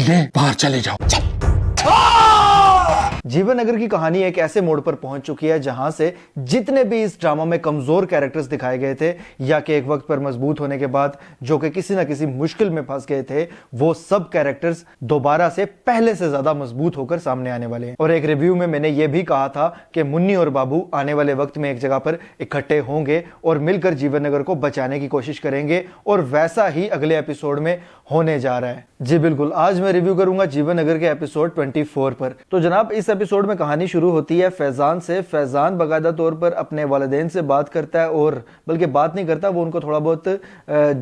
ले बाहर चले जाओ। चल। जीवन नगर की कहानी एक ऐसे मोड़ पर पहुंच चुकी है जहां से जितने भी इस ड्रामा में कमजोर कैरेक्टर्स दिखाए गए थे या कि एक वक्त पर मजबूत होने के बाद जो कि किसी ना किसी मुश्किल में फंस गए थे, वो सब कैरेक्टर्स दोबारा से पहले से ज्यादा मजबूत होकर सामने आने वाले हैं। और एक रिव्यू में मैंने ये भी कहा था कि मुन्नी और बाबू आने वाले वक्त में एक जगह पर इकट्ठे होंगे और मिलकर जीवन नगर को बचाने की कोशिश करेंगे, और वैसा ही अगले एपिसोड में होने जा रहा है। जी बिल्कुल, आज मैं रिव्यू करूंगा जीवन नगर के एपिसोड 24 पर। तो जनाब, इस एपिसोड में कहानी शुरू होती है फैजान से। फैजान बाकायदा तौर पर अपने वालिदैन से बात करता है, और बल्कि बात नहीं करता, वो उनको थोड़ा बहुत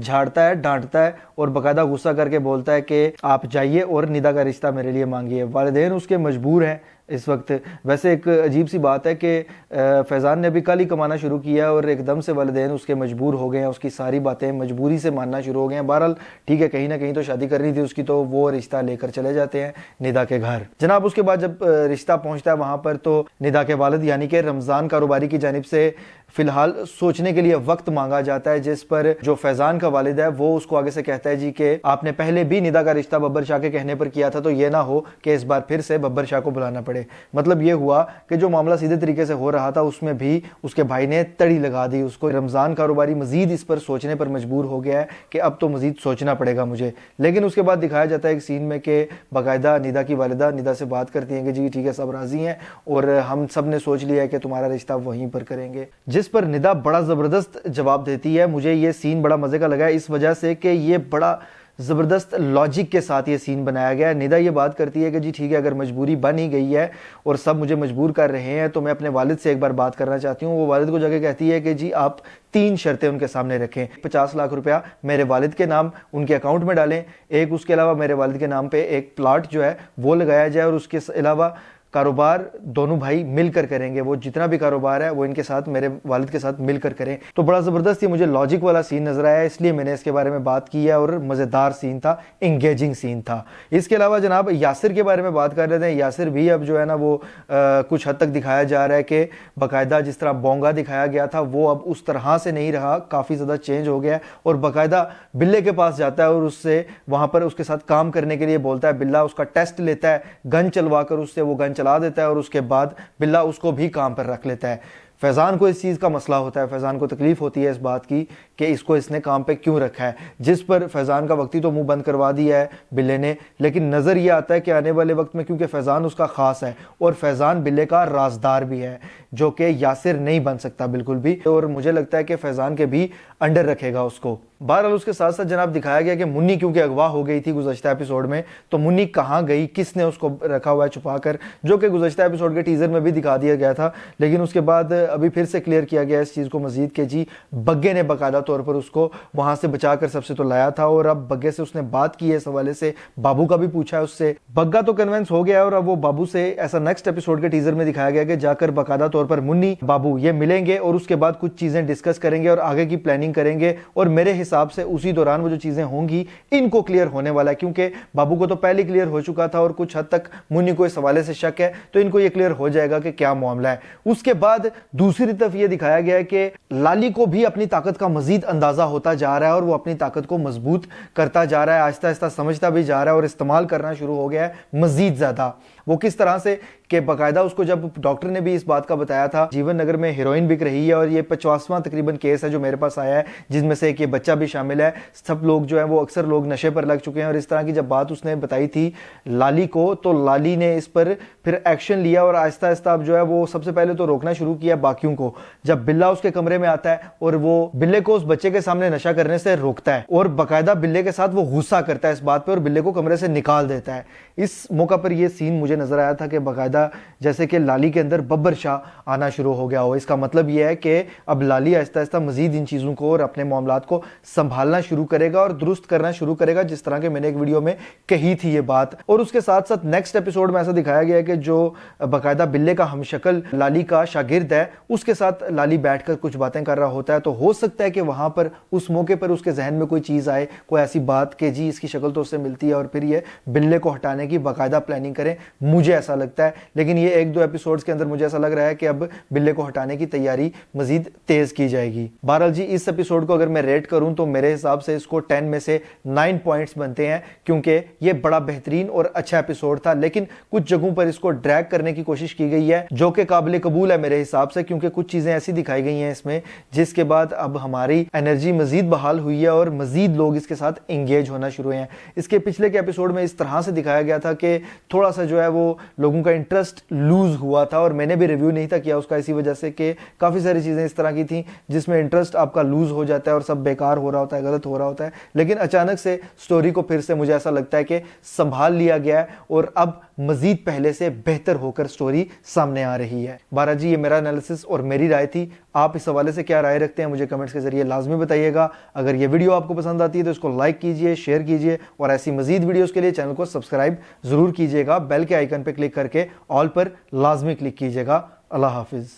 झाड़ता है, डांटता है और बाकायदा गुस्सा करके बोलता है कि आप जाइए और निदा का रिश्ता मेरे लिए मांगिए। वालिदैन उसके मजबूर हैं इस वक्त। वैसे एक अजीब सी बात है कि फैज़ान ने अभी कल ही कमाना शुरू किया और एकदम से वालिदैन उसके मजबूर हो गए हैं, उसकी सारी बातें मजबूरी से मानना शुरू हो गए हैं। बहरहाल ठीक है, कहीं ना कहीं तो शादी करनी थी उसकी, तो वो रिश्ता लेकर चले जाते हैं निदा के घर। जनाब, उसके बाद जब रिश्ता पहुंचता है वहां पर, तो निदा के वालिद यानी कि रमज़ान कारोबारी की जानिब से फिलहाल सोचने के लिए वक्त मांगा जाता है, जिस पर जो फैजान का वालिद है वो उसको आगे से कहता है जी कि आपने पहले भी निदा का रिश्ता बब्बर शाह के कहने पर किया था, तो ये ना हो कि इस बार फिर से बब्बर शाह को बुलाना पड़े। मतलब ये हुआ कि जो मामला सीधे तरीके से हो रहा था उसमें भी उसके भाई ने तड़ी लगा दी उसको। रमजान कारोबारी मजीद इस पर सोचने पर मजबूर हो गया है कि अब तो मजीद सोचना पड़ेगा मुझे। लेकिन उसके बाद दिखाया जाता है एक सीन में कि बाकायदा निदा की वालिदा निदा से बात करती हैं कि जी ठीक है, सब राजी हैं और हम सब ने सोच लिया है कि तुम्हारा रिश्ता वहीं पर करेंगे। जिस पर निदा बड़ा जबरदस्त जवाब देती है। मुझे ये सीन बड़ा मजे का लगा इस वजह से कि ये बड़ा ज़बरदस्त लॉजिक के साथ ये सीन बनाया गया है। निदा ये बात करती है कि जी ठीक है, अगर मजबूरी बन ही गई है और सब मुझे मजबूर कर रहे हैं तो मैं अपने वालिद से एक बार बात करना चाहती हूँ। वो वालिद को जाके कहती है कि जी आप 3 शर्तें उनके सामने रखें। 50 लाख रुपया मेरे वालिद के नाम उनके अकाउंट में डालें, एक उसके अलावा मेरे वालिद के नाम पे एक प्लाट जो है वो लगाया जाए, और उसके अलावा कारोबार दोनों भाई मिलकर करेंगे। वो जितना भी कारोबार है वो इनके साथ, मेरे वालिद के साथ मिलकर करें। तो बड़ा ज़बरदस्त ये मुझे लॉजिक वाला सीन नजर आया, इसलिए मैंने इसके बारे में बात की है, और मज़ेदार सीन था, इंगेजिंग सीन था। इसके अलावा जनाब यासिर के बारे में बात कर रहे थे। यासिर भी अब जो है ना वो कुछ हद तक दिखाया जा रहा है कि बाकायदा जिस तरह बोंगा दिखाया गया था वो अब उस तरह से नहीं रहा, काफ़ी ज़्यादा चेंज हो गया है। और बाकायदा बिल्ले के पास जाता है और उससे वहाँ पर उसके साथ काम करने के लिए बोलता है। बिल्ला उसका टेस्ट लेता है, गन चलवा कर उससे वो गन चला देता है, और उसके बाद बिल्ला उसको भी काम पर रख लेता है। फैजान को इस चीज़ का मसला होता है, फैजान को तकलीफ होती है इस बात की कि इसको इसने काम पे क्यों रखा है, जिस पर फैजान का वक्ती तो मुंह बंद करवा दिया है बिल्ले ने। लेकिन नज़र ये आता है कि आने वाले वक्त में, क्योंकि फैजान उसका ख़ास है और फैजान बिल्ले का राजदार भी है, जो कि यासिर नहीं बन सकता बिल्कुल भी, और मुझे लगता है कि फैजान के भी अंडर रखेगा उसको। बहरहाल उसके साथ साथ जनाब दिखाया गया कि मुन्नी क्योंकि अगवा हो गई थी गुज़श्ता एपिसोड में, तो मुन्नी कहाँ गई, किसने उसको रखा हुआ है छुपा कर, जो कि गुज़श्ता एपिसोड के टीजर में भी दिखा दिया गया था। लेकिन उसके बाद अभी फिर से क्लियर किया गया इस चीज़ को मजीद के जी बग्गे ने बाकायदा तौर पर उसको वहां से बचा कर सबसे तो लाया था, और अब बग्गे से उसने बात की है इस हवाले से, बाबू का भी पूछा है उससे। बग्गा तो कन्विंस हो गया है और अब वो बाबू से, ऐसा नेक्स्ट एपिसोड के टीजर में दिखाया गया कि जाकर बाकायदा तौर पर मुन्नी बाबू ये मिलेंगे और उसके बाद कुछ चीजें डिस्कस करेंगे और आगे की प्लानिंग करेंगे। और मेरे हिसाब से उसी दौरान वो जो चीजें होंगी इनको क्लियर होने वाला है, क्योंकि बाबू को तो पहले क्लियर हो चुका था और कुछ हद तक मुन्नी को इस हवाले से शक है, तो इनको ये क्लियर हो जाएगा कि क्या मामला है। उसके बाद दूसरी तरफ ये दिखाया गया है कि लाली को भी अपनी ताकत का मजीद अंदाजा होता जा रहा है और वो अपनी ताकत को मजबूत करता जा रहा है, आहिस्ता आहिस्ता समझता भी जा रहा है और इस्तेमाल करना शुरू हो गया है मजीद ज्यादा। वो किस तरह से कि बाकायदा उसको जब डॉक्टर ने भी इस बात का बताया था, जीवन नगर में हेरोइन बिक रही है और ये 50वां तकरीबन केस है जो मेरे पास आया है, जिसमें से एक ये बच्चा भी शामिल है। सब लोग जो है वो अक्सर लोग नशे पर लग चुके हैं, और इस तरह की जब बात उसने बताई थी लाली को, तो लाली ने इस पर फिर एक्शन लिया और आहिस्ता आहिस्ता अब जो है वो सबसे पहले तो रोकना शुरू किया बाकियों को। जब बिल्ला उसके कमरे में आता है और वो बिल्ले को उस बच्चे के सामने नशा करने से रोकता है और बाकायदा बिल्ले के साथ वो गुस्सा करता है इस बात पे और बिल्ले को कमरे से निकाल देता है। इस मौका पर यह सीन मुझे नजर आया था कि बाकायदा जैसे कि लाली के अंदर बब्बर शाह आना शुरू हो गया हो। इसका मतलब यह है कि अब लाली आहिस्ता आहिस्ता मजीद इन चीजों को और अपने मामलात को संभालना शुरू करेगा और दुरुस्त करना शुरू करेगा, जिस तरह के मैंने एक वीडियो में कही थी ये बात। और उसके साथ साथ नेक्स्ट एपिसोड में ऐसा दिखाया गया है कि जो बाकायदा बिल्ले का हमशक्ल लाली का शागिर्द है उसके साथ लाली बैठकर कुछ बातें कर रहा होता है, तो हो सकता है कि वहां पर उस मौके पर उसके जहन में कोई चीज आए, कोई ऐसी बात कि जी इसकी शक्ल तो उससे मिलती है, और फिर ये बिल्ले को हटाने की बाकायदा प्लानिंग करें। मुझे ऐसा लगता है लेकिन ये 1-2 एपिसोड्स के अंदर मुझे ऐसा लग रहा है कि अब बिल्ले को हटाने की तैयारी मजीद तेज की जाएगी। बहरहाल जी, इस एपिसोड को अगर मैं रेट करूं तो मेरे हिसाब से इसको 10 में से 9 पॉइंट्स बनते हैं, क्योंकि ये बड़ा बेहतरीन और अच्छा एपिसोड था, लेकिन कुछ जगहों पर इसको ड्रैग करने की कोशिश की गई है जो कि काबिल कबूल है मेरे हिसाब से, क्योंकि कुछ चीजें ऐसी दिखाई गई हैं इसमें जिसके बाद अब हमारी एनर्जी मजीद बहाल हुई है और मजीद लोग इसके साथ एंगेज होना शुरू हुए हैं। इसके पिछले के एपिसोड में इस तरह से दिखाया गया था कि थोड़ा सा जो है वो लोगों का इंटरेस्ट लूज हुआ था, और मैंने भी रिव्यू नहीं था किया उसका इसी वजह से कि काफी सारी चीजें इस तरह की थी जिसमें इंटरेस्ट आपका लूज हो जाता है और सब बेकार हो रहा होता है, गलत हो रहा होता है। लेकिन अचानक से स्टोरी को फिर से मुझे ऐसा लगता है कि संभाल लिया गया है और अब मजीद पहले से बेहतर होकर स्टोरी सामने आ रही है। बारा जी, ये मेरा एनालिसिस और मेरी राय थी। आप इस हवाले से क्या राय रखते हैं मुझे कमेंट्स के जरिए लाजमी बताइएगा। अगर ये वीडियो आपको पसंद आती है तो इसको लाइक कीजिए, शेयर कीजिए और ऐसी मजीद वीडियोस के लिए चैनल को सब्सक्राइब जरूर कीजिएगा। बेल के आइकन पर क्लिक करके ऑल पर लाजमी क्लिक कीजिएगा। अल्लाह हाफिज।